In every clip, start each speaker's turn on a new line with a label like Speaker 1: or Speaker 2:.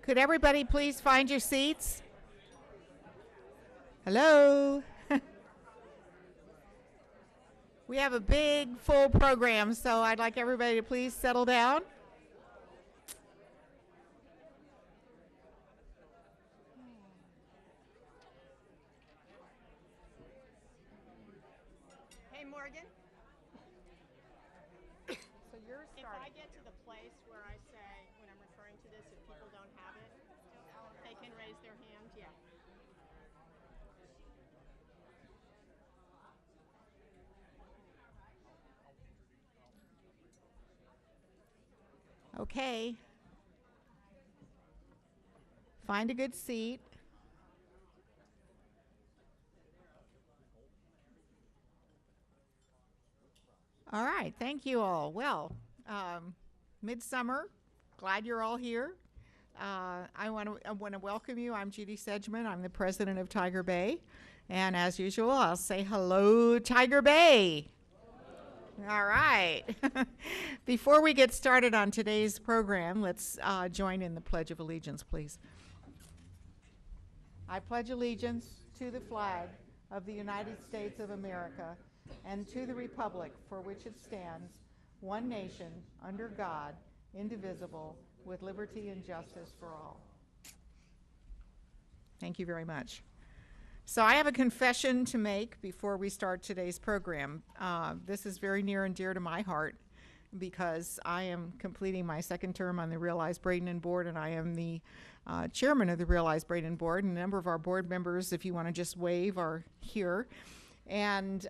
Speaker 1: Could everybody please find your seats? Hello? We have a big, full program, so I'd like everybody to please settle down.
Speaker 2: Hey, Morgan.
Speaker 1: So you're
Speaker 2: If I get to the place where I say, when I'm referring to this, if people don't have it, they can raise their hand. Yeah.
Speaker 1: Okay. Find a good seat. All right, thank you all. Well, midsummer, glad you're all here. I want to welcome you. I'm Judy Sedgman. I'm the president of Tiger Bay. And as usual, I'll say hello, Tiger Bay. All right. Before we get started on today's program, let's join in the Pledge of Allegiance, please. I pledge allegiance to the flag of the United States of America and to the republic for which it stands, one nation, under God, indivisible, with liberty and justice for all. Thank you very much. So I have a confession to make before we start today's program. This is very near and dear to my heart because I am completing my second term on the Realize Braden Board, and I am the chairman of the Realize Braden Board, and a number of our board members, if you want to just wave, are here. And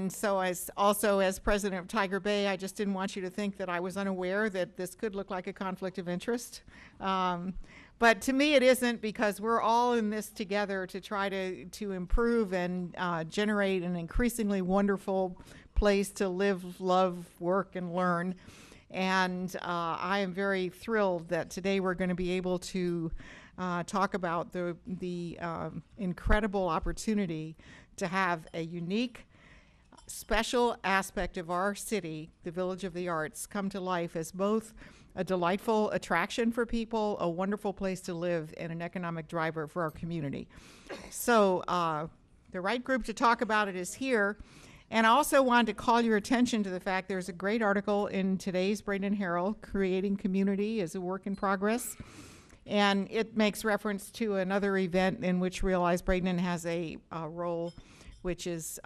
Speaker 1: so as president of Tiger Bay, I just didn't want you to think that I was unaware that this could look like a conflict of interest. But to me it isn't, because we're all in this together to try to improve and generate an increasingly wonderful place to live, love, work, and learn. And I am very thrilled that today we're going to be able to talk about the incredible opportunity to have a unique, special aspect of our city, the Village of the Arts, come to life as both a delightful attraction for people, a wonderful place to live, and an economic driver for our community. So the right group to talk about it is here. And I also wanted to call your attention to the fact there's a great article in today's Braden Herald, Creating Community is a Work in Progress. And it makes reference to another event in which Realize Braden has a role, which is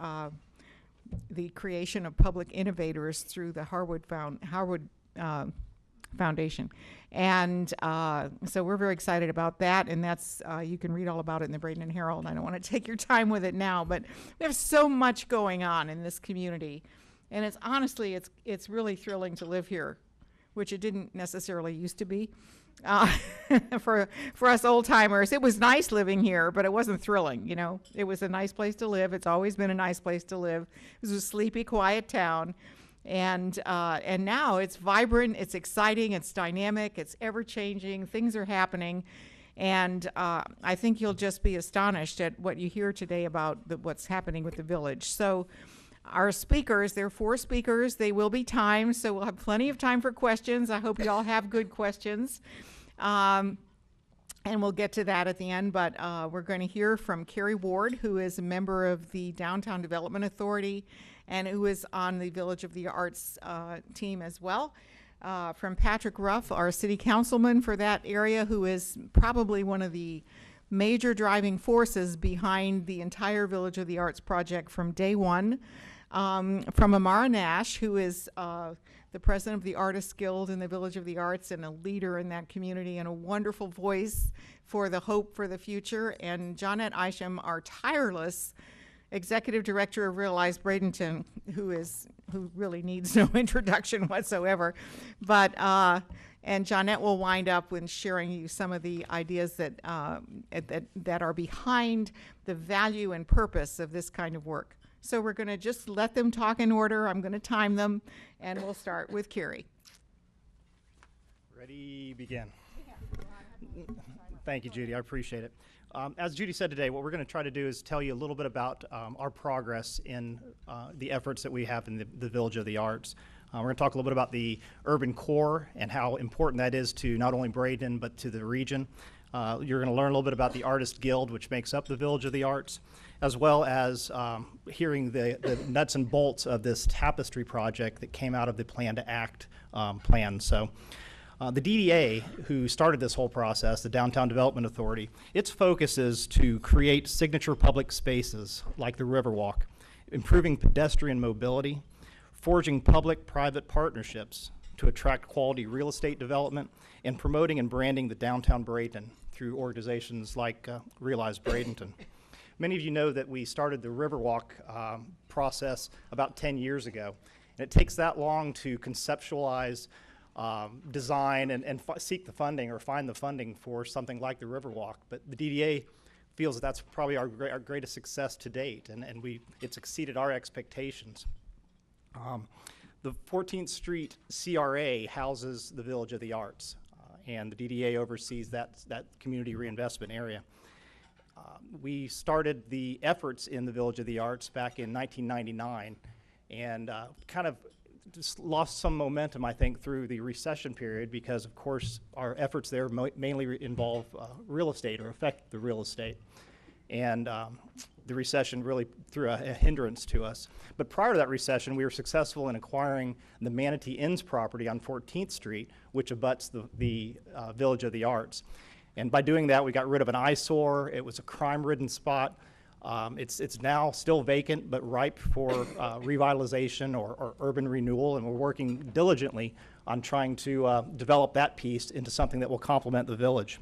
Speaker 1: the creation of public innovators through the Harwood Foundation. And so we're very excited about that, and that's you can read all about it in the Braden Herald. I don't want to take your time with it now, but we have so much going on in this community, and it's honestly it's really thrilling to live here, which it didn't necessarily used to be. For us old timers, it was nice living here, but it wasn't thrilling. You know, it was a nice place to live. It's always been a nice place to live. It was a sleepy, quiet town. And now it's vibrant, it's exciting, it's dynamic, it's ever-changing, things are happening, and I think you'll just be astonished at what you hear today about what's happening with the village. So our speakers, there are 4 speakers, they will be timed, so we'll have plenty of time for questions. I hope you all have good questions, and we'll get to that at the end, but we're going to hear from Carrie Ward, who is a member of the Downtown Development Authority, and who is on the Village of the Arts team as well. From Patrick Ruff, our city councilman for that area, who is probably one of the major driving forces behind the entire Village of the Arts project from day one. From Amara Nash, who is the president of the Artists Guild in the Village of the Arts and a leader in that community and a wonderful voice for the hope for the future. And Johnette Isham, our tireless executive director of Realize Bradenton, who really needs no introduction whatsoever, but and Johnette will wind up with sharing you some of the ideas that are behind the value and purpose of this kind of work. So we're going to just let them talk in order. I'm going to time them, and we'll start with Carrie.
Speaker 3: Ready, begin. Thank you, Judy. I appreciate it. As Judy said today, what we're going to try to do is tell you a little bit about our progress in the efforts that we have in the Village of the Arts. We're going to talk a little bit about the urban core and how important that is to not only Braden but to the region. You're going to learn a little bit about the Artist Guild, which makes up the Village of the Arts, as well as hearing the nuts and bolts of this Tapestry project that came out of the Plan to Act plan. So the DDA, who started this whole process, the Downtown Development Authority, its focus is to create signature public spaces like the Riverwalk, improving pedestrian mobility, forging public-private partnerships to attract quality real estate development, and promoting and branding the downtown Bradenton through organizations like Realize Bradenton. Many of you know that we started the Riverwalk process about 10 years ago, and it takes that long to conceptualize, design, and seek the funding or find the funding for something like the Riverwalk. But the DDA feels that that's probably our greatest success to date, and it's exceeded our expectations. The 14th Street CRA houses the Village of the Arts, and the DDA oversees that community reinvestment area. We started the efforts in the Village of the Arts back in 1999, and kind of just lost some momentum, I think, through the recession period because, of course, our efforts there mainly involve real estate or affect the real estate. And the recession really threw a hindrance to us. But prior to that recession, we were successful in acquiring the Manatee Inns property on 14th Street, which abuts the Village of the Arts. And by doing that, we got rid of an eyesore. It was a crime-ridden spot. It's now still vacant, but ripe for revitalization or urban renewal, and we're working diligently on trying to develop that piece into something that will complement the village.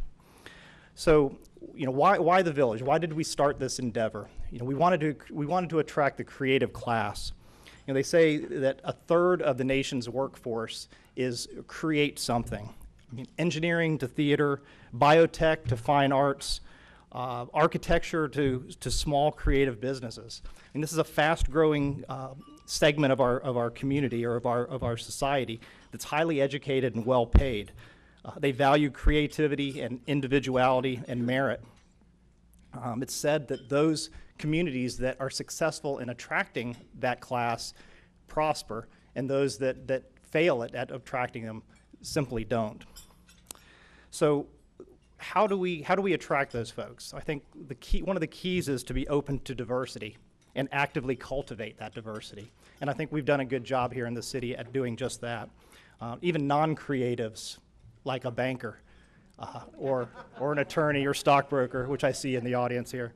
Speaker 3: So, why the village? Why did we start this endeavor? We wanted to attract the creative class. They say that a third of the nation's workforce is create something. Engineering to theater, biotech to fine arts, architecture to small creative businesses. This is a fast-growing segment of our community or of our society that's highly educated and well-paid. They value creativity and individuality and merit. It's said that those communities that are successful in attracting that class prosper, and those that fail at attracting them simply don't. So how do we attract those folks? I think one of the keys is to be open to diversity and actively cultivate that diversity. And I think we've done a good job here in the city at doing just that. Even non-creatives, like a banker or an attorney or stockbroker, which I see in the audience here,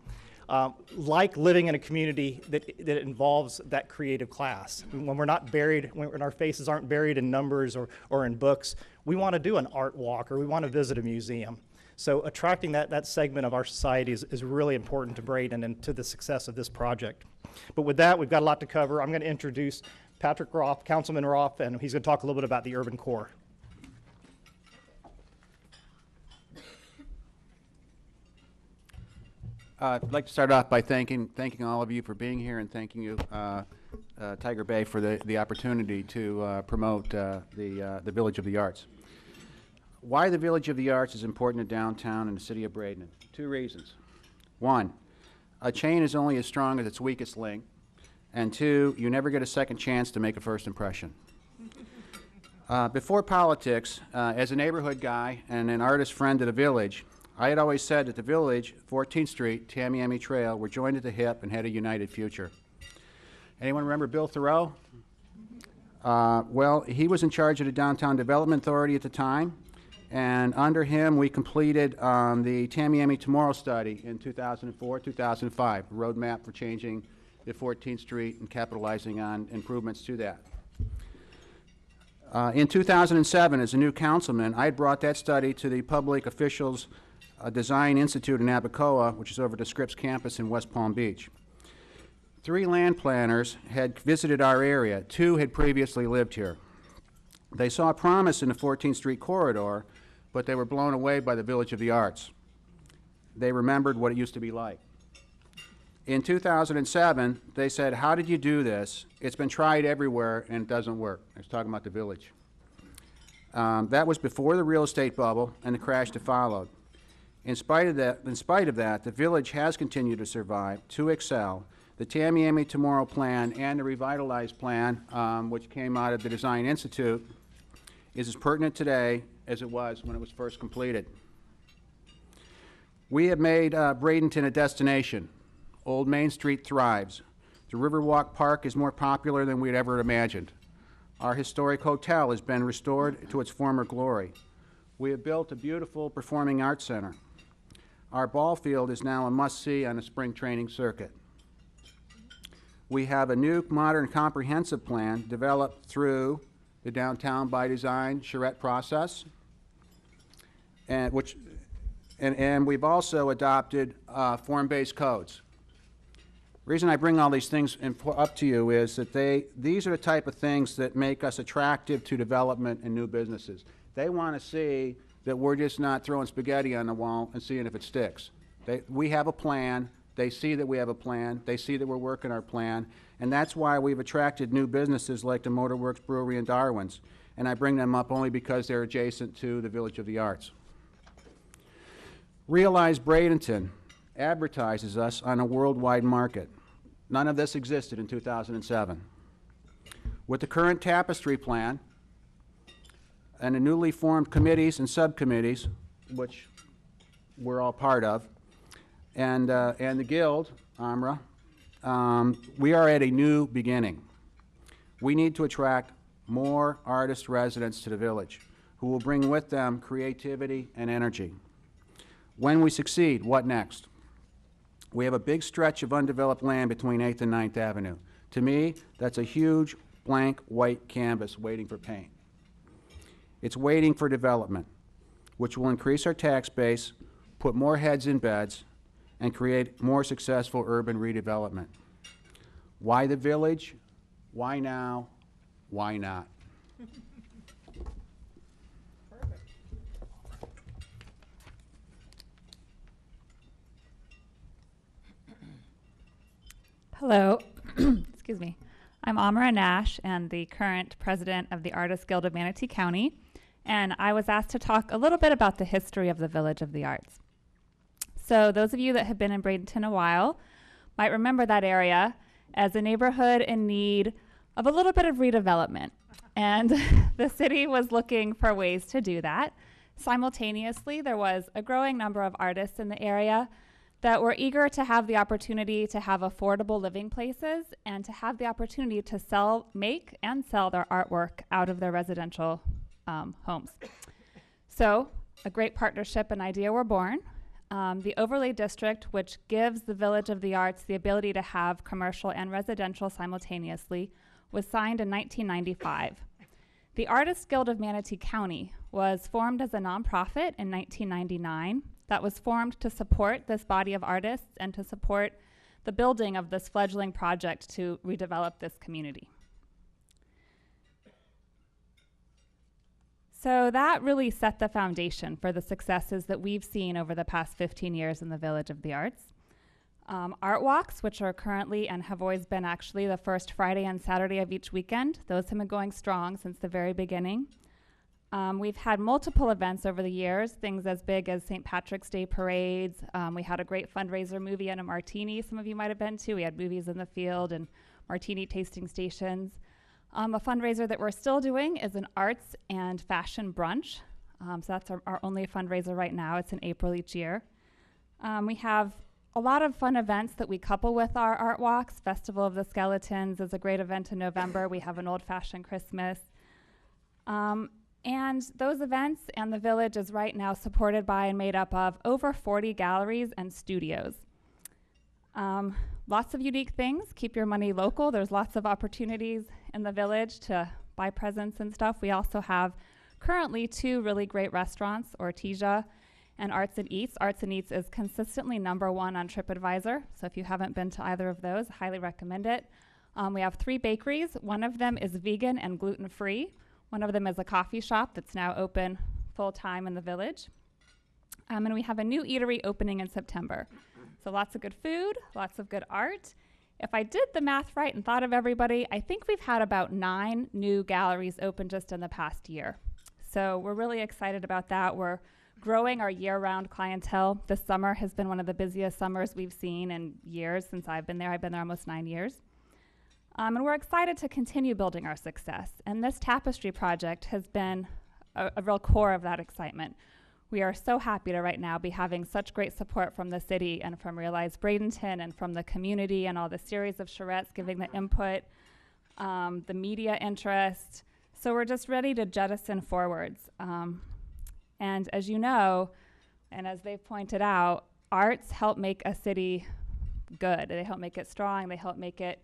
Speaker 3: like living in a community that involves that creative class. When we're not buried, when our faces aren't buried in numbers or in books, we want to do an art walk or we want to visit a museum. So attracting that segment of our society is really important to Braden and to the success of this project. But with that, we've got a lot to cover. I'm going to introduce Patrick Roth, Councilman Roth, and he's going to talk a little bit about the urban core.
Speaker 4: I'd like to start off by thanking all of you for being here and thanking you, Tiger Bay, for the opportunity to promote the Village of the Arts. Why the Village of the Arts is important to downtown and the city of Braden? 2 reasons. 1, a chain is only as strong as its weakest link. And 2, you never get a second chance to make a first impression. Before politics, as a neighborhood guy and an artist friend of the village, I had always said that the village, 14th Street, Tamiami Trail, were joined at the hip and had a united future. Anyone remember Bill Thoreau? Well, he was in charge of the Downtown Development Authority at the time, and under him we completed the Tamiami Tomorrow Study in 2004, 2005, a roadmap for changing the 14th Street and capitalizing on improvements to that. In 2007, as a new councilman, I had brought that study to the Public Officials Design Institute in Abacoa, which is over the Scripps campus in West Palm Beach. 3 land planners had visited our area. 2 had previously lived here. They saw promise in the 14th Street corridor, but they were blown away by the Village of the Arts. They remembered what it used to be like. In 2007, they said, "How did you do this? It's been tried everywhere and it doesn't work." I was talking about the village. That was before the real estate bubble and the crash that followed. In spite of that, the village has continued to survive, to excel. The Tamiami Tomorrow Plan and the Revitalize Plan, which came out of the Design Institute, is as pertinent today as it was when it was first completed. We have made Bradenton a destination. Old Main Street thrives. The Riverwalk Park is more popular than we'd ever imagined. Our historic hotel has been restored to its former glory. We have built a beautiful performing arts center. Our ball field is now a must-see on a spring training circuit. We have a new modern comprehensive plan developed through the Downtown by Design charrette process, and we've also adopted form-based codes. The reason I bring all these things up to you is that these are the type of things that make us attractive to development and new businesses. They want to see that we're just not throwing spaghetti on the wall and seeing if it sticks. We have a plan. They see that we have a plan. They see that we're working our plan. And that's why we've attracted new businesses like the Motorworks Brewery and Darwin's. And I bring them up only because they're adjacent to the Village of the Arts. Realize Bradenton advertises us on a worldwide market. None of this existed in 2007. With the current Tapestry plan and the newly formed committees and subcommittees, which we're all part of, and the Guild, AMRA, we are at a new beginning. We need to attract more artist residents to the village who will bring with them creativity and energy. When we succeed, what next? We have a big stretch of undeveloped land between 8th and 9th Avenue. To me, that's a huge blank white canvas waiting for paint. It's waiting for development, which will increase our tax base, put more heads in beds, and create more successful urban redevelopment. Why the village? Why now? Why not?
Speaker 5: Hello, excuse me. I'm Amara Nash and the current president of the Artists Guild of Manatee County, and I was asked to talk a little bit about the history of the Village of the Arts. So those of you that have been in Bradenton a while might remember that area as a neighborhood in need of a little bit of redevelopment. And the city was looking for ways to do that. Simultaneously, there was a growing number of artists in the area that were eager to have the opportunity to have affordable living places and to have the opportunity to make and sell their artwork out of their residential homes. So a great partnership and idea were born. The overlay district, which gives the Village of the Arts the ability to have commercial and residential simultaneously, was signed in 1995. The Artists Guild of Manatee County was formed as a nonprofit in 1999 that was formed to support this body of artists and to support the building of this fledgling project to redevelop this community. So that really set the foundation for the successes that we've seen over the past 15 years in the Village of the Arts. Art walks, which are currently and have always been actually the first Friday and Saturday of each weekend, those have been going strong since the very beginning. We've had multiple events over the years, things as big as St. Patrick's Day parades. We had a great fundraiser movie and a martini some of you might have been to. We had movies in the field and martini tasting stations. A fundraiser that we're still doing is an arts and fashion brunch. So that's our only fundraiser right now. It's in April each year. We have a lot of fun events that we couple with our art walks. Festival of the Skeletons is a great event in November. We have an old-fashioned Christmas. And those events and the village is right now supported by and made up of over 40 galleries and studios. Lots of unique things. Keep your money local. There's lots of opportunities in the village to buy presents and stuff. We also have currently 2 really great restaurants, Ortesia and Arts and Eats. Arts and Eats is consistently #1 on TripAdvisor. So if you haven't been to either of those, I highly recommend it. We have 3 bakeries. One of them is vegan and gluten-free. One of them is a coffee shop that's now open full-time in the village. And we have a new eatery opening in September. So lots of good food, lots of good art. If I did the math right and thought of everybody, I think we've had about 9 new galleries open just in the past year. So we're really excited about that. We're growing our year-round clientele. This summer has been one of the busiest summers we've seen in years since I've been there. I've been there almost 9 years. And we're excited to continue building our success. And this Tapestry project has been a real core of that excitement. We are so happy to right now be having such great support from the city and from Realize Bradenton and from the community and all the series of charrettes giving the input, the media interest. So we're just ready to jettison forwards. And as you know, and as they've pointed out, arts help make a city good. They help make it strong. They help make it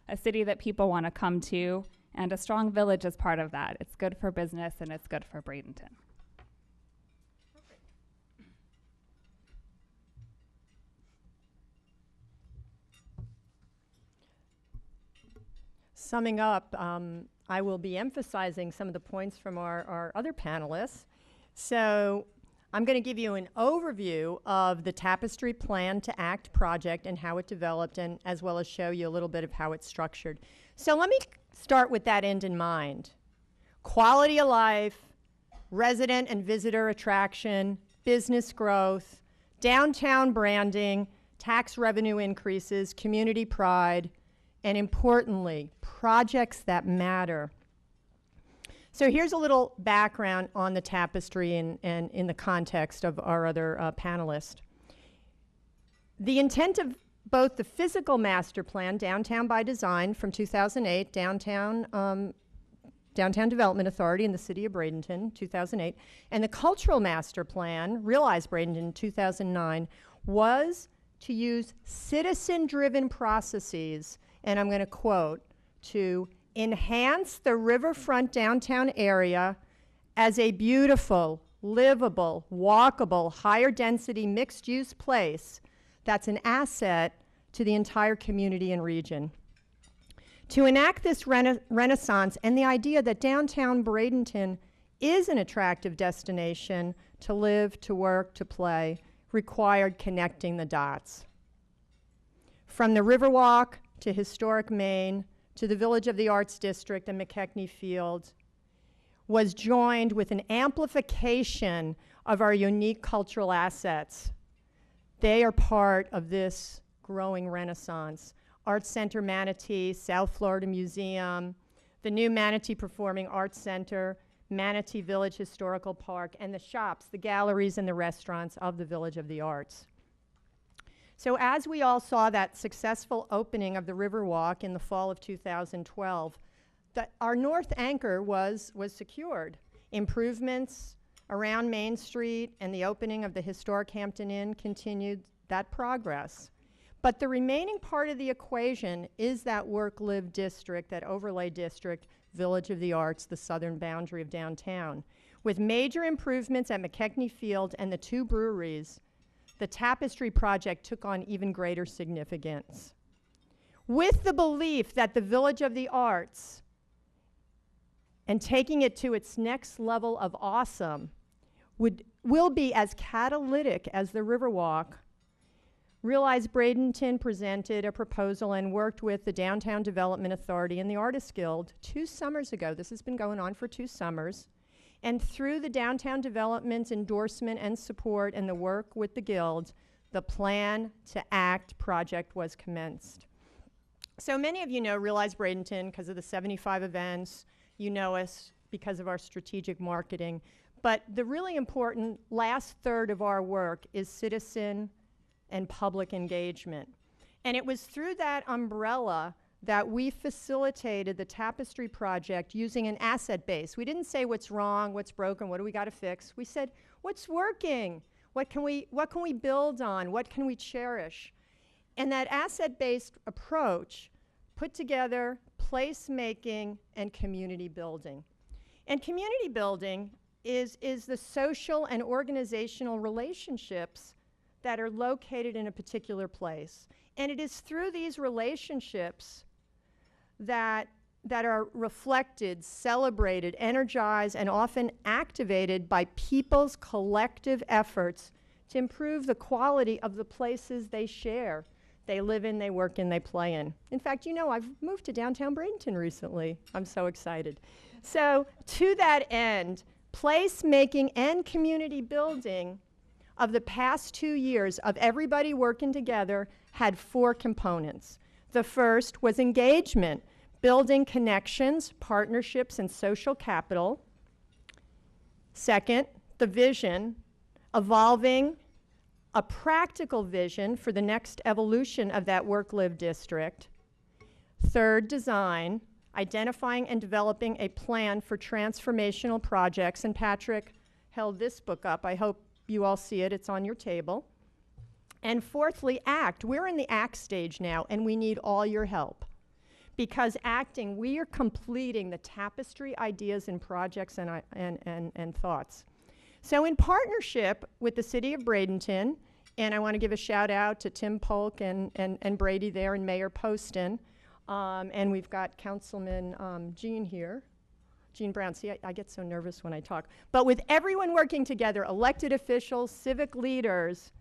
Speaker 5: a city that people want to come to. And a strong village is part of that. It's good for business and it's good for Bradenton.
Speaker 6: Summing up, I will be emphasizing some of the points from our other panelists. So I'm going to give you an overview of the Tapestry Plan to Act project and how it developed, and as well as show you a little bit of how it's structured. So let me start with that end in mind. Quality of life, resident and visitor attraction, business growth, downtown branding, tax revenue increases, community pride, and importantly, projects that matter. So here's a little background on the Tapestry and in the context of our other panelists. The intent of both the physical master plan, Downtown by Design from 2008, Downtown Development Authority in the City of Bradenton, 2008, and the cultural master plan, Realize Bradenton, 2009, was to use citizen-driven processes, and I'm going to quote, to enhance the riverfront downtown area as a beautiful, livable, walkable, higher density, mixed-use place that's an asset to the entire community and region. To enact this renaissance and the idea that downtown Bradenton is an attractive destination to live, to work, to play, required connecting the dots. From the Riverwalk to historic Maine to the Village of the Arts District and McKechnie Field was joined with an amplification of our unique cultural assets. They are part of this growing renaissance. Arts Center Manatee, South Florida Museum, the new Manatee Performing Arts Center, Manatee Village Historical Park, and the shops, the galleries, and the restaurants of the Village of the Arts. So as we all saw that successful opening of the Riverwalk in the fall of 2012, our north anchor was secured. Improvements around Main Street and the opening of the historic Hampton Inn continued that progress. But the remaining part of the equation is that work-live district, that overlay district, Village of the Arts, the southern boundary of downtown. With major improvements at McKechnie Field and the two breweries, the Tapestry project took on even greater significance. With the belief that the Village of the Arts, and taking it to its next level of awesome, will be as catalytic as the Riverwalk, Realize Bradenton presented a proposal and worked with the Downtown Development Authority and the Artists Guild 2 summers ago. This has been going on for 2 summers. And through the Downtown Development's endorsement and support and the work with the Guild, the Plan to Act project was commenced. So many of you know Realize Bradenton because of the 75 events. You know us because of our strategic marketing. But the really important last third of our work is citizen and public engagement. And it was through that umbrella that we facilitated the Tapestry project using an asset base. We didn't say what's wrong, what's broken, what do we got to fix. We said, what's working? What can we build on? What can we cherish? And that asset-based approach put together placemaking and community building. And community building is the social and organizational relationships that are located in a particular place. And it is through these relationships that are reflected, celebrated, energized, and often activated by people's collective efforts to improve the quality of the places they share, they live in, they work in, they play in. In fact, you know, I've moved to downtown Bradenton recently. I'm so excited. So to that end, Placemaking and community building of the past 2 years of everybody working together had 4 components. The first was engagement, building connections, partnerships, and social capital. Second, the vision, evolving a practical vision for the next evolution of that work-live district. Third, design, identifying and developing a plan for transformational projects. And Patrick held this book up. I hope you all see it. It's on your table. And fourthly, act. We're in the act stage now, and we need all your help. Because acting, we are completing the Tapestry ideas and projects and thoughts. So in partnership with the City of Bradenton, and I want to give a shout out to Tim Polk and Brady there and Mayor Poston, and we've got Councilman Gene here, Gene Brown. See, I get so nervous when I talk. But with everyone working together, elected officials, civic leaders,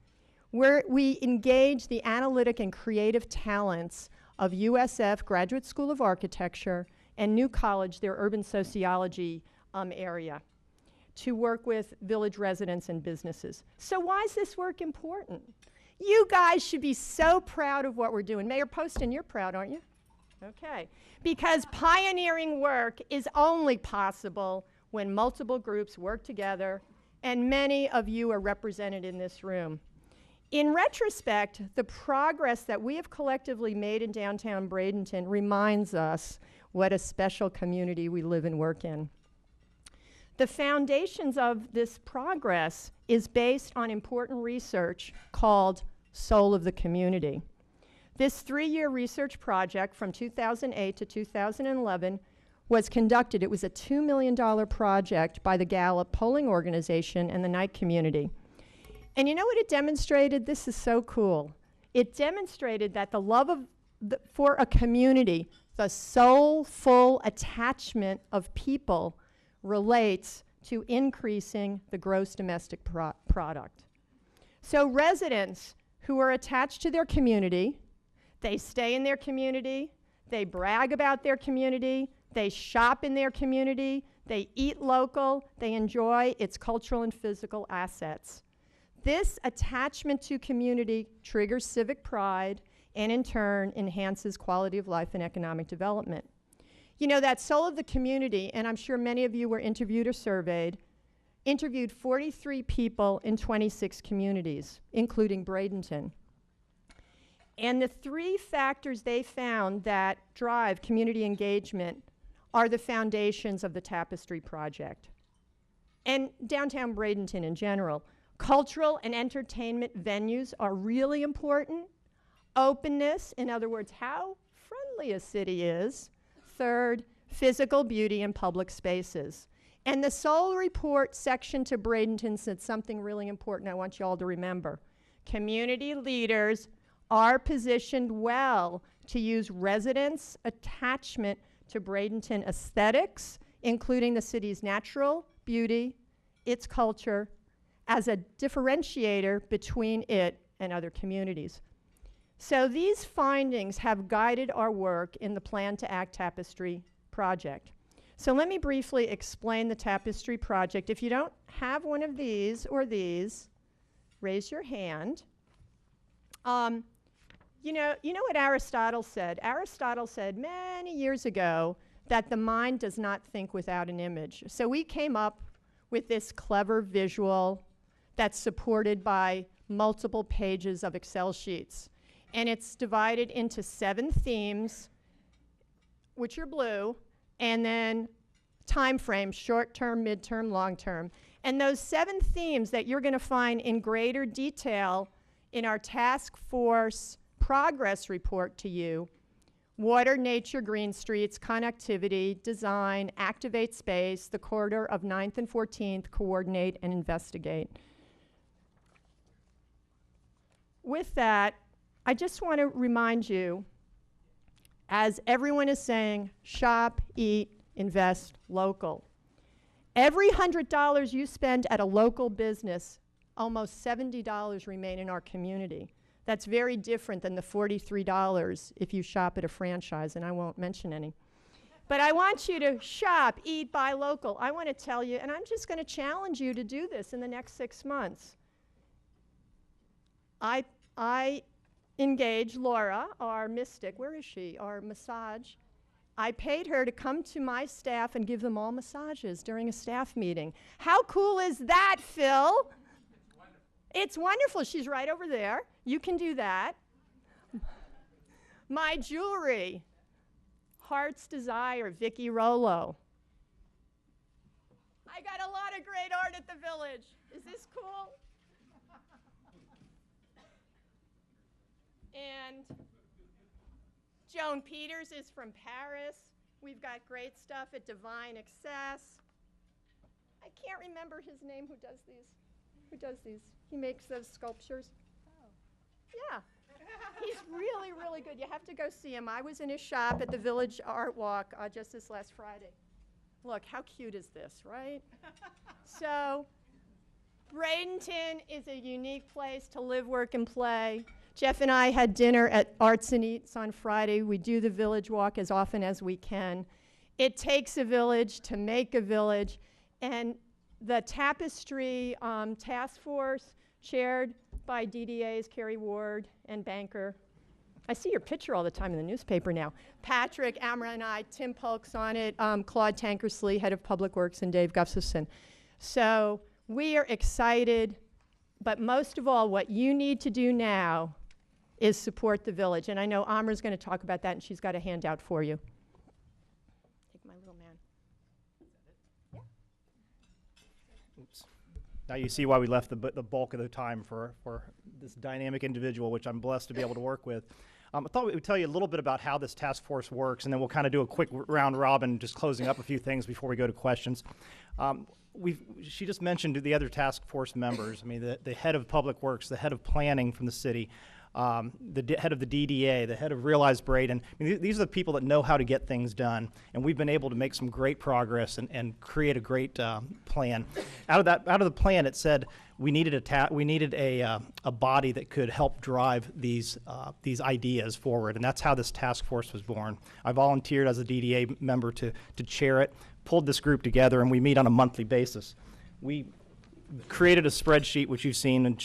Speaker 6: we engage the analytic and creative talents of USF Graduate School of Architecture and New College, their urban sociology area, to work with village residents and businesses. So why is this work important? You guys should be so proud of what we're doing. Mayor Poston, you're proud, aren't you? Okay. Because pioneering work is only possible when multiple groups work together, and many of you are represented in this room. In retrospect, the progress that we have collectively made in downtown Bradenton reminds us what a special community we live and work in. The foundations of this progress is based on important research called Soul of the Community. This 3-year research project from 2008 to 2011 was conducted. It was a $2 million project by the Gallup polling organization and the Knight community. And you know what it demonstrated? This is so cool. It demonstrated that the love for a community, the soulful attachment of people, relates to increasing the gross domestic product. So residents who are attached to their community, they stay in their community, they brag about their community, they shop in their community, they eat local, they enjoy its cultural and physical assets. This attachment to community triggers civic pride and in turn enhances quality of life and economic development. You know, that soul of the community, and I'm sure many of you were interviewed or surveyed, interviewed 43 people in 26 communities, including Bradenton. And the 3 factors they found that drive community engagement are the foundations of the Tapestry project. And downtown Bradenton in general. Cultural and entertainment venues are really important. Openness, in other words, how friendly a city is. Third, physical beauty in public spaces. And the Soul Report section to Bradenton said something really important I want you all to remember. Community leaders are positioned well to use residents' attachment to Bradenton aesthetics, including the city's natural beauty, its culture, as a differentiator between it and other communities. So these findings have guided our work in the Plan to Act Tapestry project. So let me briefly explain the Tapestry project. If you don't have one of these or these, raise your hand. You know what Aristotle said? Aristotle said many years ago that the mind does not think without an image. So we came up with this clever visual that's supported by multiple pages of Excel sheets. And it's divided into 7 themes, which are blue, and then time frames, short term, midterm, long term. And those 7 themes that you're going to find in greater detail in our task force progress report to you: water, nature, green streets, connectivity, design, activate space, the corridor of 9th and 14th, coordinate and investigate. With that, I just want to remind you, as everyone is saying, shop, eat, invest local. Every $100 you spend at a local business, almost $70 remain in our community. That's very different than the $43 if you shop at a franchise, and I won't mention any. But I want you to shop, eat, buy local. I want to tell you, and I'm just going to challenge you to do this in the next 6 months. I engaged Laura, our mystic. Where is she? Our massage. I paid her to come to my staff and give them all massages during a staff meeting. How cool is that, Phil? It's wonderful. She's right over there. You can do that. My jewelry. Heart's Desire, Vicky Rollo. I got a lot of great art at the Village. Is this cool? And Joan Peters is from Paris. We've got great stuff at Divine Excess. I can't remember his name who does these. Who does these? He makes those sculptures. Oh. Yeah. He's really, really good. You have to go see him. I was in his shop at the Village Art Walk just this last Friday. Look, how cute is this, right? So, Bradenton is a unique place to live, work, and play. Jeff and I had dinner at Arts and Eats on Friday. We do the Village Walk as often as we can. It takes a village to make a village, and the Tapestry Task Force, chaired by DDA's Carrie Ward and banker. I see your picture all the time in the newspaper now. Patrick, Amra, and I, Tim Polk's on it, Claude Tankersley, head of Public Works, and Dave Gustafson. So we are excited, but most of all, what you need to do now is support the village. And I know Amra's going to talk about that, and she's got a handout for you. Take my little man.
Speaker 3: Oops. Now you see why we left the bulk of the time for this dynamic individual, which I'm blessed to be able to work with. I thought we would tell you a little bit about how this task force works, and then we'll kind of do a quick round robin, just closing up a few things before we go to questions. She just mentioned the other task force members. I mean, the head of Public Works, the head of planning from the city, the head of the DDA, the head of Realize Braden. I mean, these are the people that know how to get things done, and we've been able to make some great progress and create a great plan. Out of the plan, it said we needed a body that could help drive these ideas forward, and that's how this task force was born. I volunteered as a DDA member to chair it, pulled this group together, and we meet on a monthly basis. We created a spreadsheet, which you've seen, and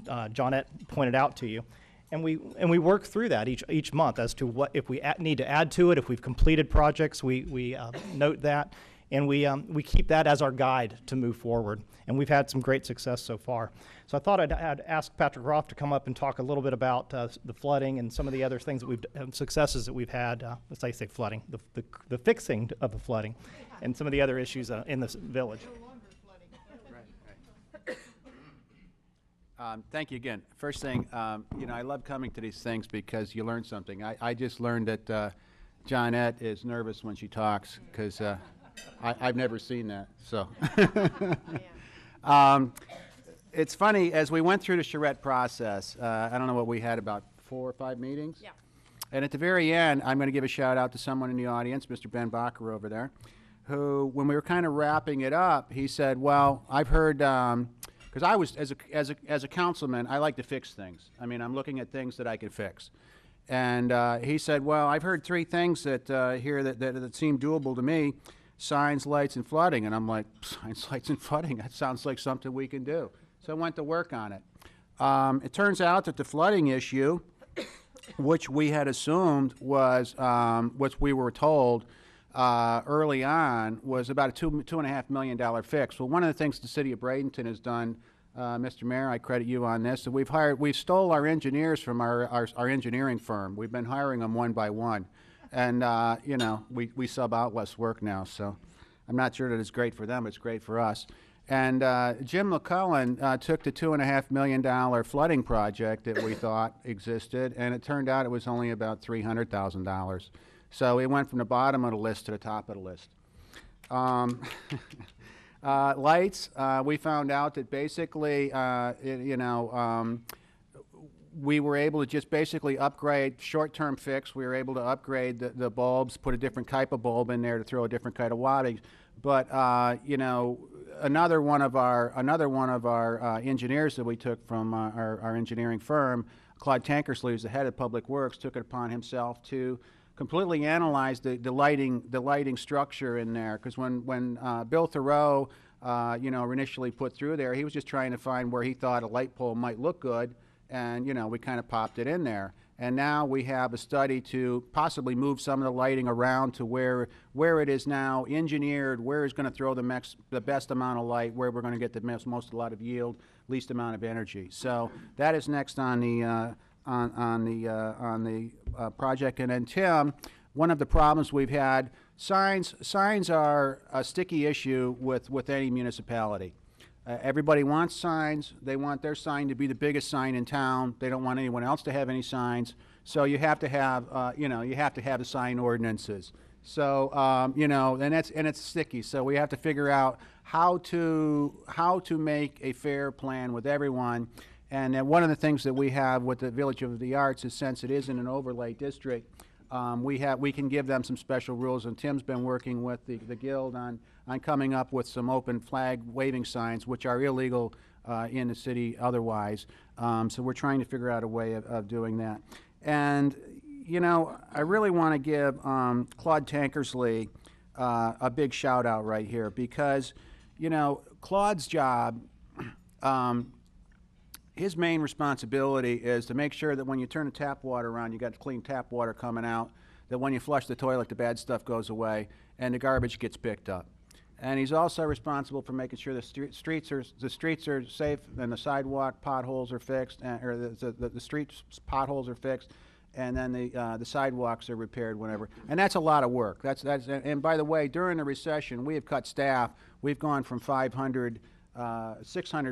Speaker 3: Johnette pointed out to you. And we work through that each month as to what, if we need to add to it, if we've completed projects, we note that, and we keep that as our guide to move forward. And we've had some great success so far. So I thought I'd ask Patrick Roth to come up and talk a little bit about the flooding and some of the other things that successes that we've had. Let's say flooding, the fixing of the flooding, and some of the other issues in this village.
Speaker 4: Thank you again. First thing, I love coming to these things because you learn something. I just learned that Johnette is nervous when she talks because I've never seen that. So it's funny, as we went through the charrette process, I don't know what we had, about 4 or 5 meetings?
Speaker 6: Yeah.
Speaker 4: And at the very end, I'm going to give a shout out to someone in the audience, Mr. Ben Bacher over there, who, when we were kind of wrapping it up, he said, well, I've heard, because I was, as a councilman, I like to fix things. I mean, I'm looking at things that I can fix. And he said, well, I've heard 3 things that here that seem doable to me: signs, lights, and flooding. And I'm like, signs, lights, and flooding? That sounds like something we can do. So I went to work on it. It turns out that the flooding issue, which we had assumed was, which we were told early on, was about a $2.5 million fix. Well, one of the things the city of Bradenton has done, Mr. Mayor, I credit you on this, that we've stole our engineers from our engineering firm. We've been hiring them one by one. And, we sub out less work now, so I'm not sure that it's great for them, it's great for us. And Jim McCullen took the $2.5 million flooding project that we thought existed, and it turned out it was only about $300,000. So it went from the bottom of the list to the top of the list. Lights, we found out that basically, we were able to just basically upgrade, short-term fix. We were able to upgrade the bulbs, put a different type of bulb in there to throw a different kind of wattage. But another one of our engineers that we took from our engineering firm, Claude Tankersley, who's the head of Public Works, took it upon himself to completely analyzed the lighting structure in there. Because when Bill Thoreau, initially put through there, he was just trying to find where he thought a light pole might look good, and we kind of popped it in there. And now we have a study to possibly move some of the lighting around to where it is now engineered, where it's going to throw the best amount of light, where we're going to get the most a lot of yield, least amount of energy. So that is next on the project. And then Tim, one of the problems we've had, signs are a sticky issue with any municipality. Everybody wants signs. They want their sign to be the biggest sign in town. They don't want anyone else to have any signs. So you have to have, the sign ordinances. So, and it's sticky. So we have to figure out how to make a fair plan with everyone. And one of the things that we have with the Village of the Arts is, since it is in an overlay district, we can give them some special rules. And Tim's been working with the Guild on coming up with some open flag waving signs, which are illegal in the city otherwise. So we're trying to figure out a way of doing that. And, I really want to give Claude Tankersley a big shout out right here, because, Claude's job, his main responsibility is to make sure that when you turn the tap water on, you got clean tap water coming out, that when you flush the toilet, the bad stuff goes away, and the garbage gets picked up. And he's also responsible for making sure the streets are safe, and the sidewalk potholes are fixed, or the street potholes are fixed, and then the sidewalks are repaired whenever. And that's a lot of work. And by the way, during the recession, we have cut staff. We've gone from 600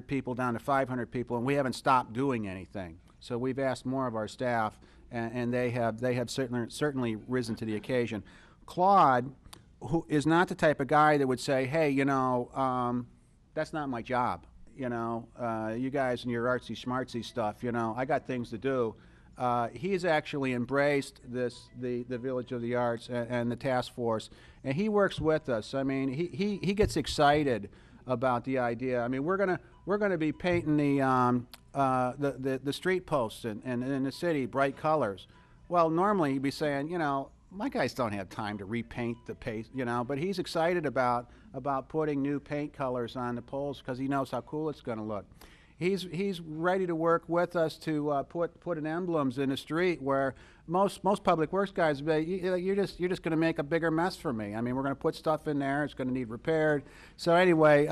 Speaker 4: people down to 500 people, and we haven't stopped doing anything. So we've asked more of our staff, and they have certainly risen to the occasion. Claude, who is not the type of guy that would say, hey, that's not my job. You guys and your artsy schmartsy stuff, I got things to do. He's actually embraced the Village of the Arts and the task force, and he works with us. I mean, he gets excited about the idea. I mean, we're gonna be painting the street posts in the city bright colors. Well, normally he'd be saying, my guys don't have time to repaint the paste, but he's excited about putting new paint colors on the poles because he knows how cool it's going to look. He's ready to work with us to put in emblems in the street where most public works guys would be, you're just going to make a bigger mess for me. I mean, we're going to put stuff in there. It's going to need repaired. So anyway,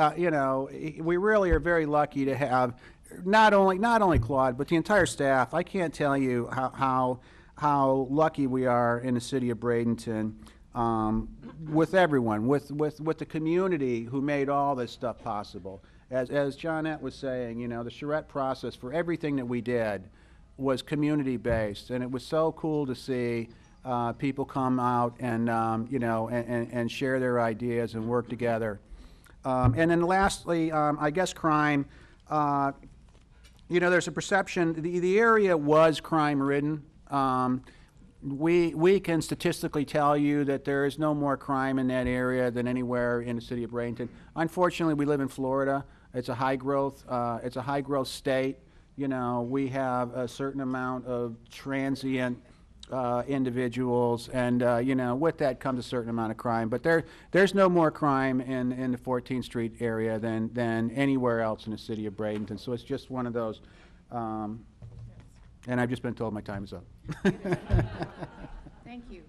Speaker 4: we really are very lucky to have not only Claude, but the entire staff. I can't tell you how lucky we are in the city of Bradenton, with everyone, with the community who made all this stuff possible. As Johnette was saying, the charrette process for everything that we did was community-based, and it was so cool to see people come out and and share their ideas and work together. And then lastly, I guess crime. There's a perception the area was crime-ridden. We can statistically tell you that there is no more crime in that area than anywhere in the city of Bradenton. Unfortunately, we live in Florida. It's a high growth state. We have a certain amount of transient individuals, and with that comes a certain amount of crime. But there's no more crime in the 14th Street area than anywhere else in the city of Bradenton. So it's just one of those. And I've just been told my time is up.
Speaker 1: Thank you.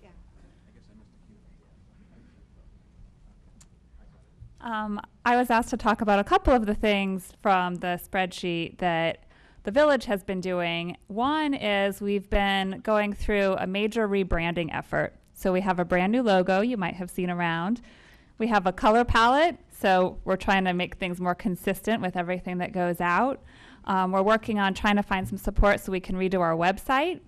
Speaker 1: Yeah.
Speaker 5: I was asked to talk about a couple of the things from the spreadsheet that the village has been doing. One is we've been going through a major rebranding effort. So we have a brand new logo you might have seen around. We have a color palette, so we're trying to make things more consistent with everything that goes out. We're working on trying to find some support so we can redo our website.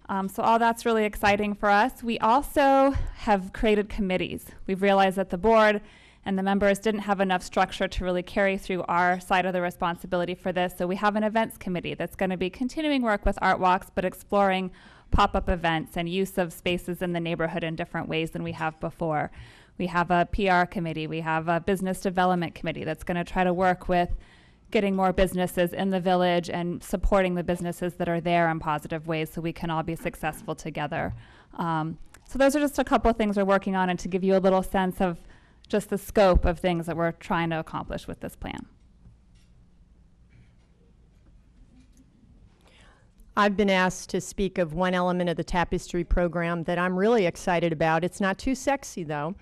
Speaker 5: So all that's really exciting for us. We also have created committees. We've realized that the board and the members didn't have enough structure to really carry through our side of the responsibility for this. So we have an events committee that's going to be continuing work with Art Walks, but exploring pop-up events and use of spaces in the neighborhood in different ways than we have before. We have a PR committee. We have a business development committee that's going to try to work with getting more businesses in the village and supporting the businesses that are there in positive ways so we can all be successful together. So those are just a couple of things we're working on, and to give you a little sense of just the scope of things that we're trying to accomplish with this plan.
Speaker 6: I've been asked to speak of one element of the Tapestry program that I'm really excited about. It's not too sexy, though,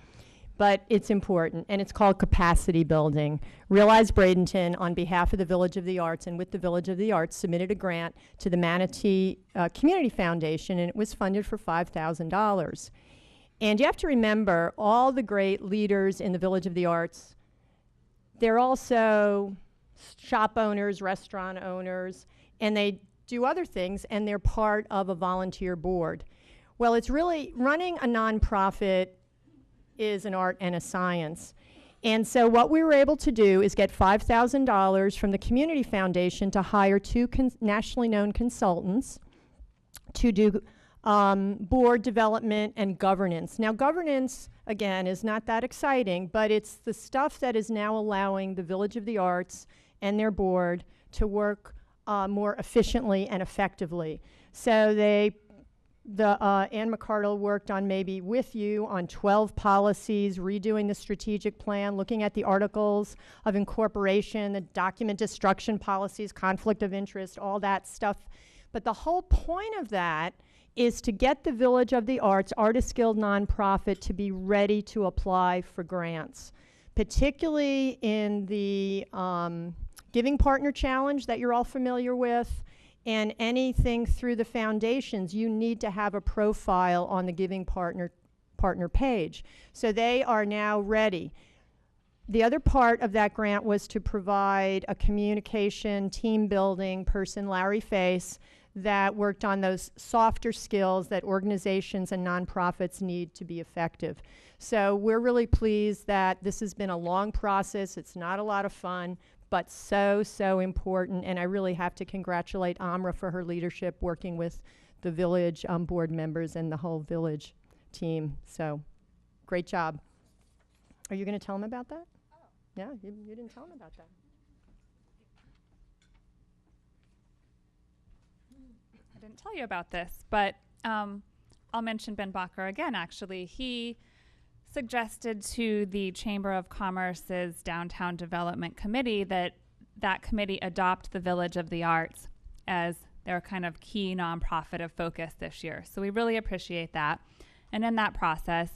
Speaker 6: but it's important, and it's called capacity building. Realize Bradenton, on behalf of the Village of the Arts and with the Village of the Arts, submitted a grant to the Manatee Community Foundation, and it was funded for $5,000. And you have to remember, all the great leaders in the Village of the Arts, they're also shop owners, restaurant owners, and they do other things, and they're part of a volunteer board. Well, it's really, running a nonprofit is an art and a science. And so what we were able to do is get $5,000 from the Community Foundation to hire two nationally known consultants to do board development and governance. Now, governance, again, is not that exciting, but it's the stuff that is now allowing the Village of the Arts and their board to work more efficiently and effectively. So Ann McCardle worked on, maybe with you, on 12 policies, redoing the strategic plan, looking at the articles of incorporation, the document destruction policies, conflict of interest, all that stuff. But the whole point of that is to get the Village of the Arts, Artist Guild nonprofit, to be ready to apply for grants, particularly in the Giving Partner Challenge that you're all familiar with, and anything through the foundations. You need to have a profile on the Giving Partner page. So they are now ready. The other part of that grant was to provide a communication team building person, Larry Face, that worked on those softer skills that organizations and nonprofits need to be effective. So we're really pleased that this has been a long process. It's not a lot of fun, but so, so important. And I really have to congratulate Amra for her leadership, working with the village board members and the whole village team. So great job. Are you going to tell them about that? Oh. Yeah, you didn't tell them about that.
Speaker 5: I didn't tell you about this, but I'll mention Ben Bacher again, actually. He suggested to the Chamber of Commerce's Downtown Development Committee that committee adopt the Village of the Arts as their kind of key nonprofit of focus this year. So we really appreciate that. And in that process,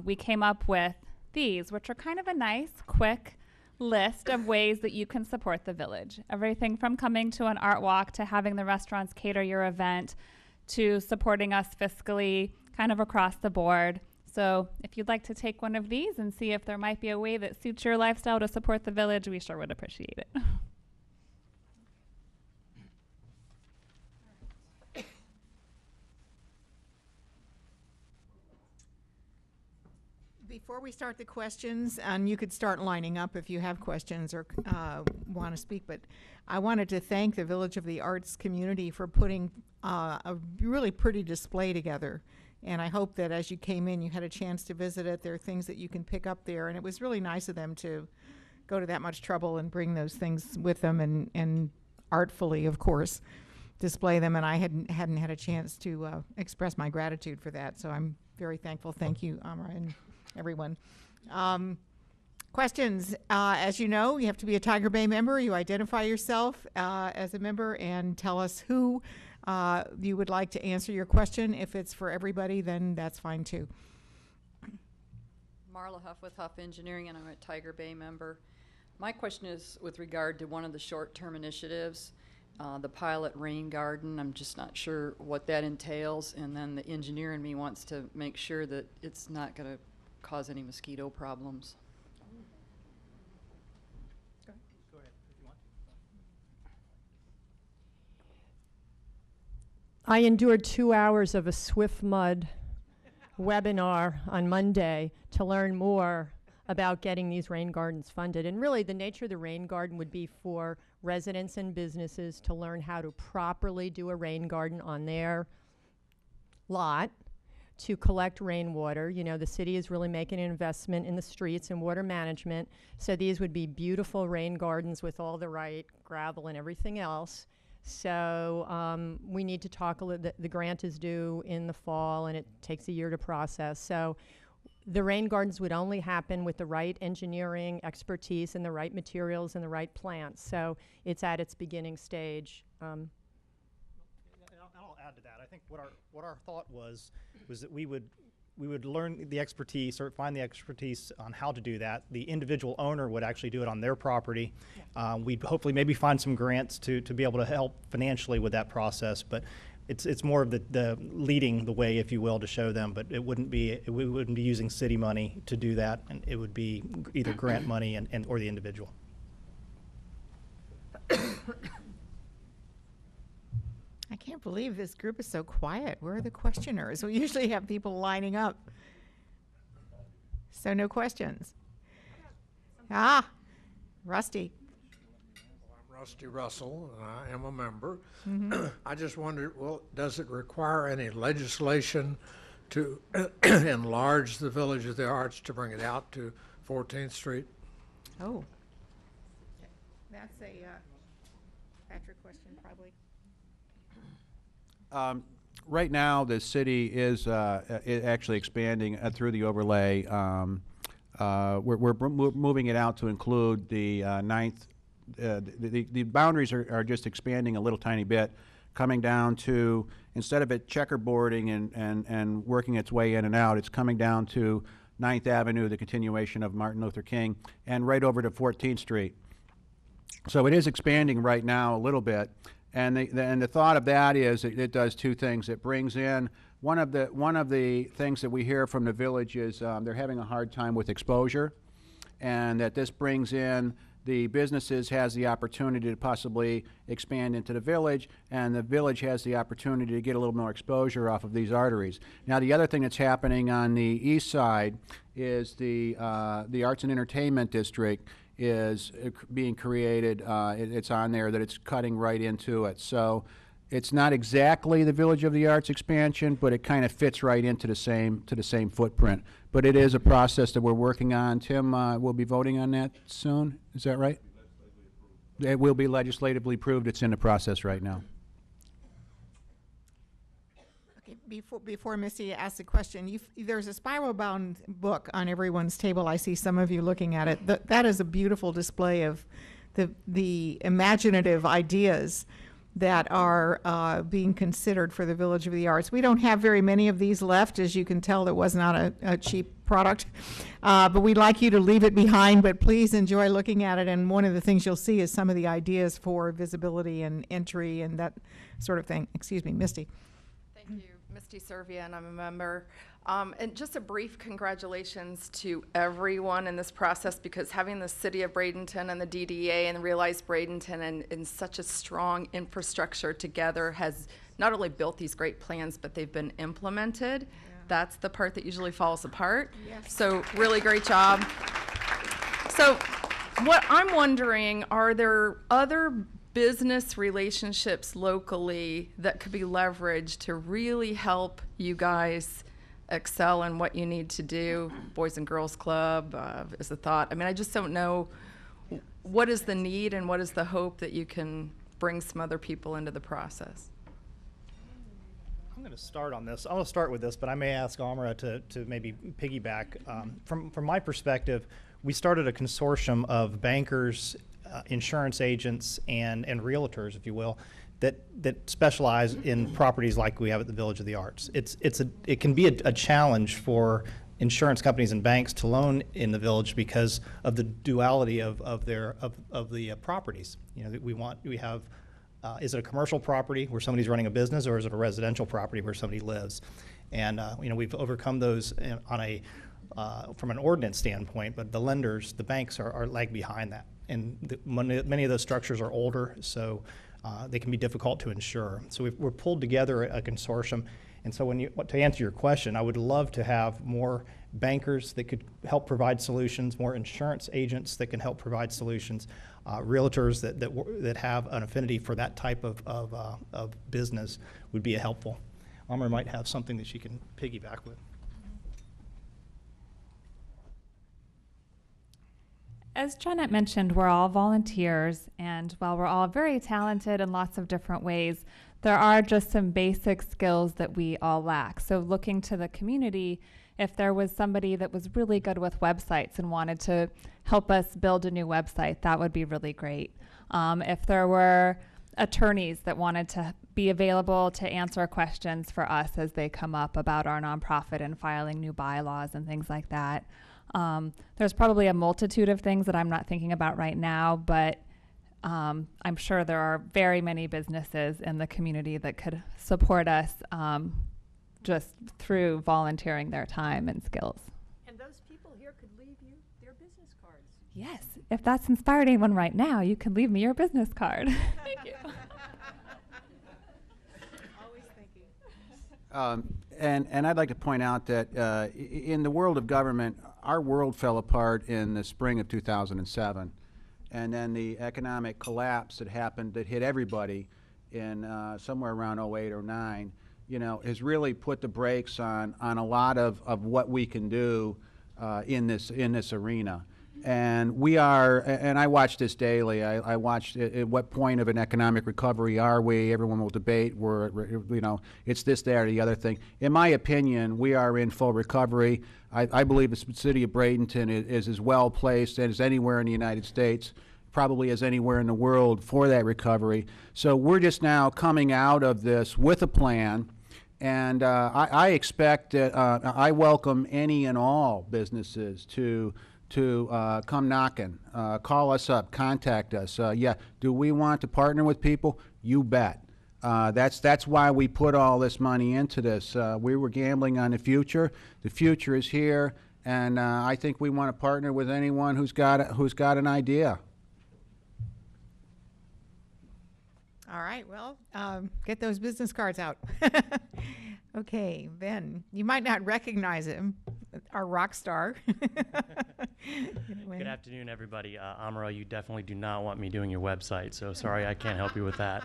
Speaker 5: we came up with these, which are kind of a nice, quick list of ways that you can support the village. Everything from coming to an art walk to having the restaurants cater your event to supporting us fiscally kind of across the board. So if you'd like to take one of these and see if there might be a way that suits your lifestyle to support the village, we sure would appreciate it.
Speaker 1: Before we start the questions, and you could start lining up if you have questions or want to speak, but I wanted to thank the Village of the Arts community for putting a really pretty display together. And I hope that as you came in, you had a chance to visit it. There are things that you can pick up there. And it was really nice of them to go to that much trouble and bring those things with them and artfully, of course, display them. And I hadn't had a chance to express my gratitude for that. So I'm very thankful. Thank you, Amra, and everyone. Questions. As you know, you have to be a Tiger Bay member. You identify yourself as a member and tell us who you would like to answer your question. If it's for everybody, then that's fine too.
Speaker 7: Marla Huff with Huff Engineering, and I'm a Tiger Bay member. My question is with regard to one of the short-term initiatives, the pilot rain garden. I'm just not sure what that entails, and then the engineer in me wants to make sure that it's not going to cause any mosquito problems.
Speaker 3: Go ahead if you want.
Speaker 6: I endured 2 hours of a Swift Mud webinar on Monday to learn more about getting these rain gardens funded. And really, the nature of the rain garden would be for residents and businesses to learn how to properly do a rain garden on their lot, to collect rainwater. You know, the city is really making an investment in the streets and water management. So these would be beautiful rain gardens with all the right gravel and everything else. So we need to talk a little. The grant is due in the fall, and it takes a year to process. So the rain gardens would only happen with the right engineering expertise and the right materials and the right plants. So it's at its beginning stage.
Speaker 3: And I'll add to that. I think what our thought was that we would learn the expertise or find the expertise on how to do that. The individual owner would actually do it on their property. We'd hopefully maybe find some grants to be able to help financially with that process, but it's more of the leading the way, if you will, to show them. But we wouldn't be using city money to do that, and it would be either grant money and or the individual.
Speaker 1: I can't believe this group is so quiet. Where are the questioners? We usually have people lining up. So no questions. Rusty.
Speaker 8: I'm Rusty Russell, and I am a member. I just wondered, well, does it require any legislation to enlarge the Village of the Arts to bring it out to 14th Street?
Speaker 1: Oh. That's a Patrick question, probably.
Speaker 4: Right now, the city is actually expanding through the overlay. We're moving it out to include the ninth. The boundaries are just expanding a little tiny bit, coming down to, instead of it checkerboarding and working its way in and out, it's coming down to 9th Avenue, the continuation of Martin Luther King, and right over to 14th Street. So it is expanding right now a little bit. And the thought of that is it does two things. It brings in one of the things that we hear from the village is they're having a hard time with exposure, and that this brings in the businesses has the opportunity to possibly expand into the village, and the village has the opportunity to get a little more exposure off of these arteries. Now, the other thing that's happening on the east side is the Arts and Entertainment District is being created. It's on there that it's cutting right into it. So it's not exactly the Village of the Arts expansion, but it kind of fits right into the same footprint. But it is a process that we're working on. Tim will be voting on that soon. Is that right? It will be legislatively approved. It's in the process right now.
Speaker 1: Okay, before Misty asks a question, there's a spiral-bound book on everyone's table. I see some of you looking at it. That is a beautiful display of the imaginative ideas that are being considered for the Village of the Arts. We don't have very many of these left. As you can tell, that was not a cheap product. But we'd like you to leave it behind, but please enjoy looking at it. And one of the things you'll see is some of the ideas for visibility and entry and that sort of thing. Excuse me, Misty.
Speaker 9: Thank you. Misty Servia, and I'm a member. And just a brief congratulations to everyone in this process, because having the City of Bradenton and the DDA and Realize Bradenton and such a strong infrastructure together has not only built these great plans, but they've been implemented. Yeah. That's the part that usually falls apart. Yes. So really great job. So what I'm wondering, are there other business relationships locally that could be leveraged to really help you guys excel in what you need to do? Boys and Girls Club is a thought. I mean, I just don't know what is the need and what is the hope that you can bring some other people into the process.
Speaker 3: I'm going to start on this. I'll start with this, but I may ask Amara to maybe piggyback. From my perspective, we started a consortium of bankers, insurance agents, and realtors, if you will, that specialize in properties like we have at the Village of the Arts. It can be a challenge for insurance companies and banks to loan in the village because of the duality of the properties. You know, we have is it a commercial property where somebody's running a business, or is it a residential property where somebody lives? And you know, we've overcome those on a from an ordinance standpoint, but the lenders, the banks are lag behind that, and many of those structures are older, so they can be difficult to insure. So we're pulled together a consortium. And so to answer your question, I would love to have more bankers that could help provide solutions, more insurance agents that can help provide solutions, realtors that have an affinity for that type of business would be helpful. Amr might have something that she can piggyback with.
Speaker 5: As Janet mentioned, we're all volunteers, and while we're all very talented in lots of different ways, there are just some basic skills that we all lack. So looking to the community, if there was somebody that was really good with websites and wanted to help us build a new website, that would be really great. If there were attorneys that wanted to be available to answer questions for us as they come up about our nonprofit and filing new bylaws and things like that. There's probably a multitude of things that I'm not thinking about right now, but I'm sure there are very many businesses in the community that could support us just through volunteering their time and skills.
Speaker 6: And those people here could leave you their business cards.
Speaker 5: Yes, if that's inspired anyone right now, you can leave me your business card. Thank you.
Speaker 1: Always thinking.
Speaker 4: And I'd like to point out that in the world of government, our world fell apart in the spring of 2007. And then the economic collapse that happened that hit everybody in somewhere around 08 or 09, you know, has really put the brakes on a lot of what we can do in this arena. And we are, and I watch this daily. I watch at what point of an economic recovery are we? Everyone will debate. You know, it's this, that, or the other thing. In my opinion, we are in full recovery. I believe the city of Bradenton is as well placed as anywhere in the United States, probably as anywhere in the world for that recovery. So we're just now coming out of this with a plan. And I expect that I welcome any and all businesses to come knocking, call us up, contact us. Yeah, do we want to partner with people? You bet. That's why we put all this money into this. We were gambling on the future. The future is here, and I think we want to partner with anyone who's got an idea.
Speaker 1: All right, well, get those business cards out. Okay, Ben, you might not recognize him, our rock star.
Speaker 10: Good afternoon, everybody. Amara, you definitely do not want me doing your website, so sorry I can't help you with that.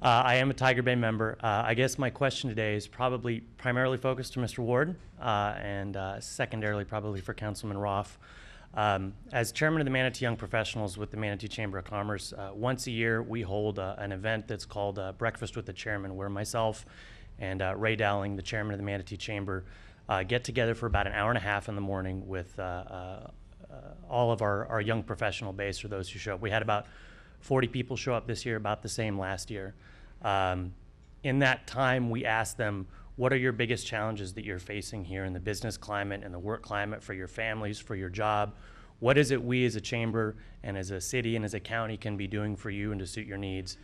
Speaker 10: I am a Tiger Bay member. I guess my question today is probably primarily focused to Mr. Ward and secondarily probably for Councilman Roth. As chairman of the Manatee Young Professionals with the Manatee Chamber of Commerce, once a year we hold an event that's called Breakfast with the Chairman, where myself and Ray Dowling, the chairman of the Manatee Chamber, get together for about an hour and a half in the morning with all of our young professional base, or those who show up. We had about 40 people show up this year, about the same last year. In that time, we asked them, what are your biggest challenges that you're facing here in the business climate and the work climate for your families, for your job? What is it we as a chamber and as a city and as a county can be doing for you and to suit your needs?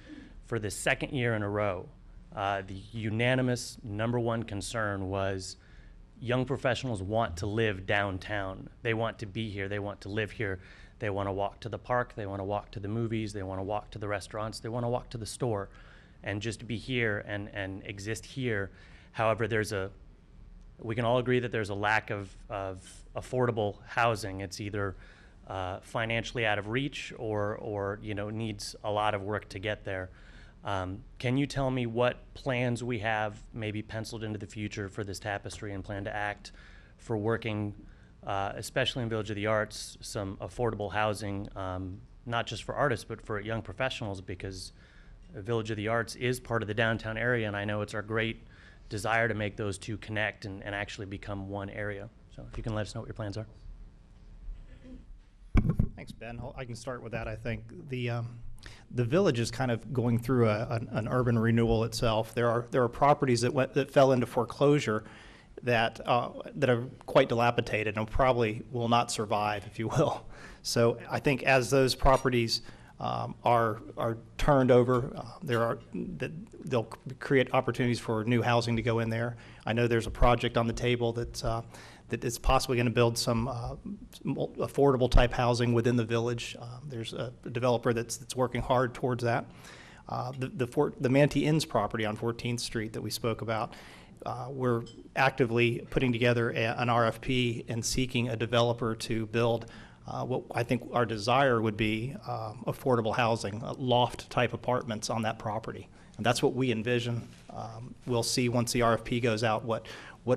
Speaker 10: For the second year in a row, the unanimous #1 concern was young professionals want to live downtown. They want to be here. They want to live here. They want to walk to the park. They want to walk to the movies. They want to walk to the restaurants. They want to walk to the store and just be here and exist here. However, we can all agree that there's a lack of affordable housing. It's either financially out of reach or needs a lot of work to get there. Can you tell me what plans we have maybe penciled into the future for this Tapestry and plan to act for working, especially in Village of the Arts, some affordable housing, not just for artists, but for young professionals, because Village of the Arts is part of the downtown area, and I know it's our great desire to make those two connect and actually become one area. So if you can let us know what your plans are.
Speaker 3: Thanks, Ben. I can start with that. I think the village is kind of going through an urban renewal itself. There are properties that fell into foreclosure that are quite dilapidated and probably will not survive, if you will. So I think as those properties are turned over, they'll create opportunities for new housing to go in there. I know there's a project on the table that is possibly going to build some affordable type housing within the village. There's a developer that's working hard towards that. The Manatee Inns property on 14th Street that we spoke about, we're actively putting together an RFP and seeking a developer to build what I think our desire would be affordable housing, loft type apartments on that property. And that's what we envision. We'll see once the RFP goes out what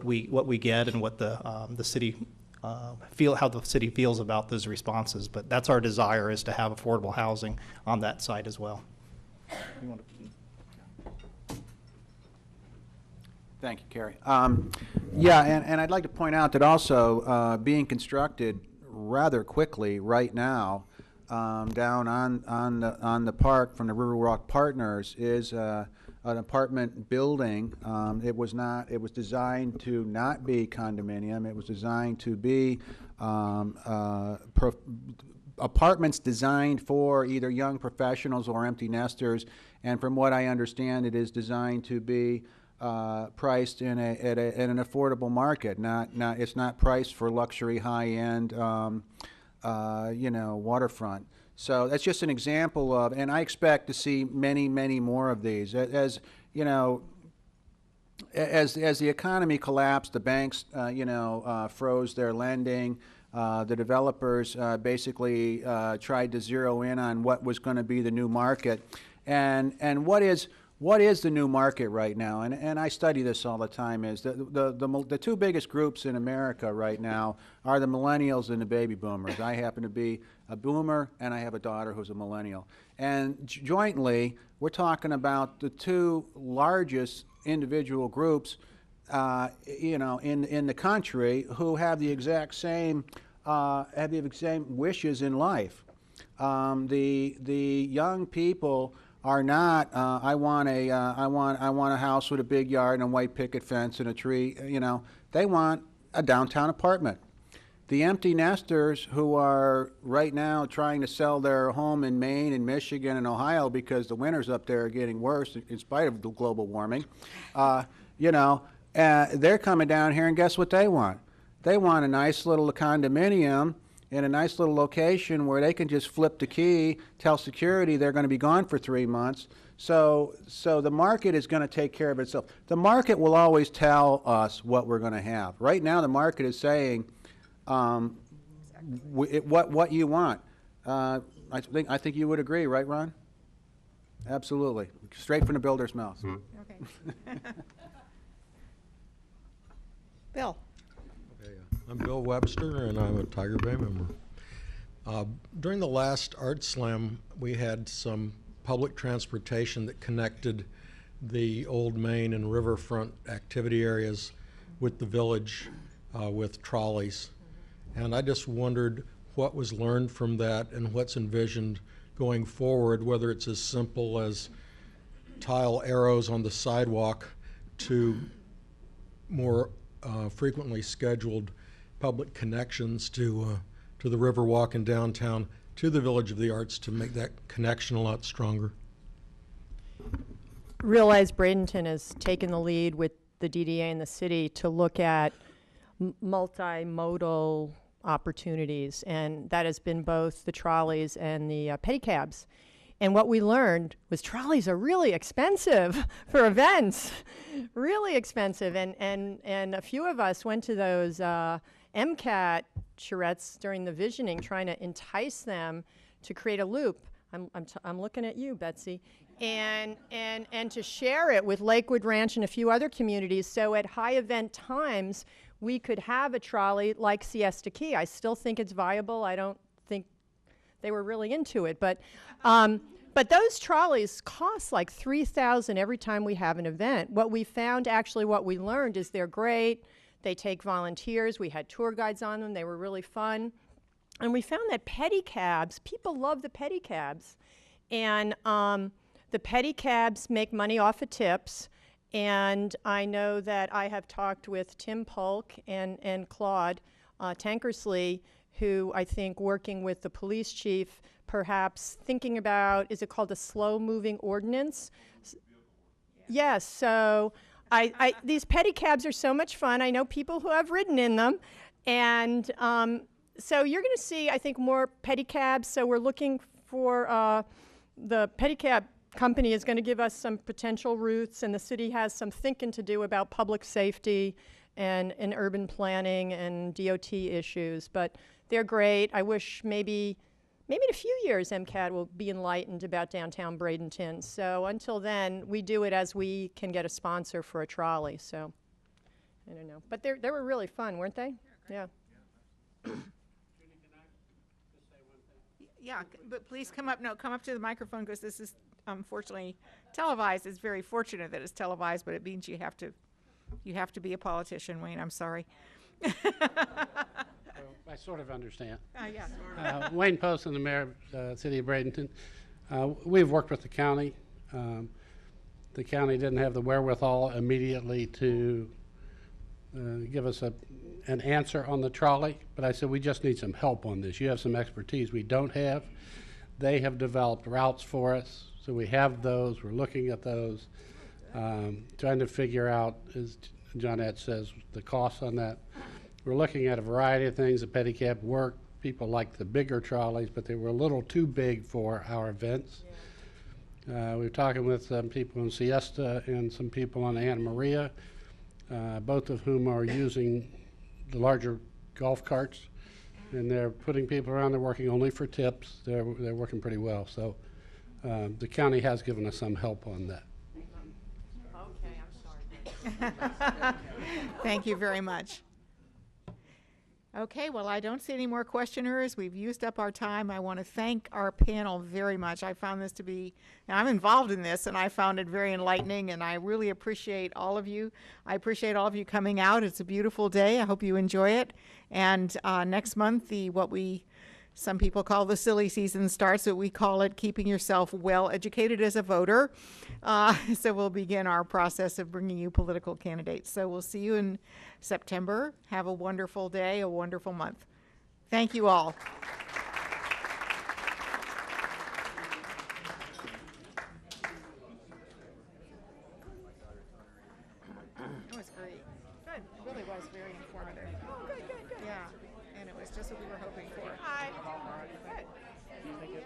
Speaker 3: we get and what the city how the city feels about those responses. But that's our desire, is to have affordable housing on that site as well. You want to
Speaker 4: Thank you, Carrie. Yeah, and I'd like to point out that also being constructed rather quickly right now down on the park from the Riverwalk Partners is an apartment building. It was designed to not be condominium. It was designed to be apartments designed for either young professionals or empty nesters. And from what I understand, it is designed to be priced in an affordable market. It's not priced for luxury, high-end, waterfront. So that's just an example of, and I expect to see many, many more of these. As you know, as the economy collapsed, the banks, froze their lending. The developers basically tried to zero in on what was going to be the new market, and what is the new market right now? And I study this all the time. Is the two biggest groups in America right now are the millennials and the baby boomers. I happen to be a boomer, and I have a daughter who's a millennial. And jointly, we're talking about the two largest individual groups, in the country, who have the exact same wishes in life. The young people are not. I want a house with a big yard and a white picket fence and a tree. They want a downtown apartment. The empty nesters who are right now trying to sell their home in Maine and Michigan and Ohio because the winters up there are getting worse in spite of the global warming, they're coming down here, and guess what they want? They want a nice little condominium in a nice little location where they can just flip the key, tell security they're going to be gone for 3 months. So the market is going to take care of itself. The market will always tell us what we're going to have. Right now, the market is saying what you want. I think you would agree, right, Ron? Absolutely, straight from the builder's mouth.
Speaker 1: Okay. Bill.
Speaker 11: Okay, I'm Bill Webster, and I'm a Tiger Bay member. During the last Art Slam, we had some public transportation that connected the Old Main and riverfront activity areas with the village with trolleys. And I just wondered what was learned from that and what's envisioned going forward, whether it's as simple as tile arrows on the sidewalk to more frequently scheduled public connections to the Riverwalk in downtown, to the Village of the Arts, to make that connection a lot stronger.
Speaker 6: Realize Bradenton has taken the lead with the DDA in the city to look at multimodal opportunities, and that has been both the trolleys and the pedicabs. And what we learned was trolleys are really expensive for events, really expensive. And a few of us went to those MCAT charrettes during the visioning, trying to entice them to create a loop. I'm looking at you, Betsy. And to share it with Lakewood Ranch and a few other communities, so at high event times, we could have a trolley like Siesta Key. I still think it's viable. I don't think they were really into it, but those trolleys cost like $3,000 every time we have an event. What we found, actually, what we learned is they're great. They take volunteers. We had tour guides on them. They were really fun. And we found that pedicabs, people love the pedicabs. And the pedicabs make money off of tips. And I know that I have talked with Tim Polk and Claude Tankersley, who I think, working with the police chief, perhaps thinking about, is it called a slow-moving ordinance? Yes, so these pedicabs are so much fun. I know people who have ridden in them. And so you're going to see, I think, more pedicabs. So we're looking for the pedicab company is going to give us some potential routes, and the city has some thinking to do about public safety and urban planning and DOT issues. But they're great. I wish maybe maybe in a few years, MCAD will be enlightened about downtown Bradenton. So until then, we do it as we can get a sponsor for a trolley. So I don't know. But they were really fun, weren't they? Yeah.
Speaker 1: Yeah, but please come up. No, come up to the microphone because this is unfortunately televised. It's very fortunate that it's televised, but it means you have to be a politician, Wayne. I'm sorry.
Speaker 12: I sort of understand.
Speaker 1: Yeah.
Speaker 12: Wayne Poston, the mayor of the city of Bradenton. We've worked with the county. The county didn't have the wherewithal immediately to give us an answer on the trolley, but I said we just need some help on this. You have some expertise we don't have. They have developed routes for us, so we have those. We're looking at those, trying to figure out, as Johnette says, the costs on that. We're looking at a variety of things. The pedicab worked. People liked the bigger trolleys, but they were a little too big for our events. We were talking with some people in Siesta and some people on Anna Maria, both of whom are using the larger golf carts, and they're putting people around. They're working only for tips. They're working pretty well. So the county has given us some help on that.
Speaker 6: Okay, I'm sorry.
Speaker 1: Thank you very much. Okay, well, I don't see any more questioners. We've used up our time. I want to thank our panel very much. I found this to be, and I'm involved in this, and I found it very enlightening, and I really appreciate all of you. I appreciate all of you coming out. It's a beautiful day. I hope you enjoy it. And next month, some people call the silly season starts, but we call it keeping yourself well educated as a voter. So we'll begin our process of bringing you political candidates. So we'll see you in September. Have a wonderful day, a wonderful month. Thank you all. It was great. Good. It really was very informative.
Speaker 6: Oh, good.
Speaker 1: Yeah, and it was just what we were hoping for.
Speaker 6: Hi.
Speaker 1: Good. Yeah.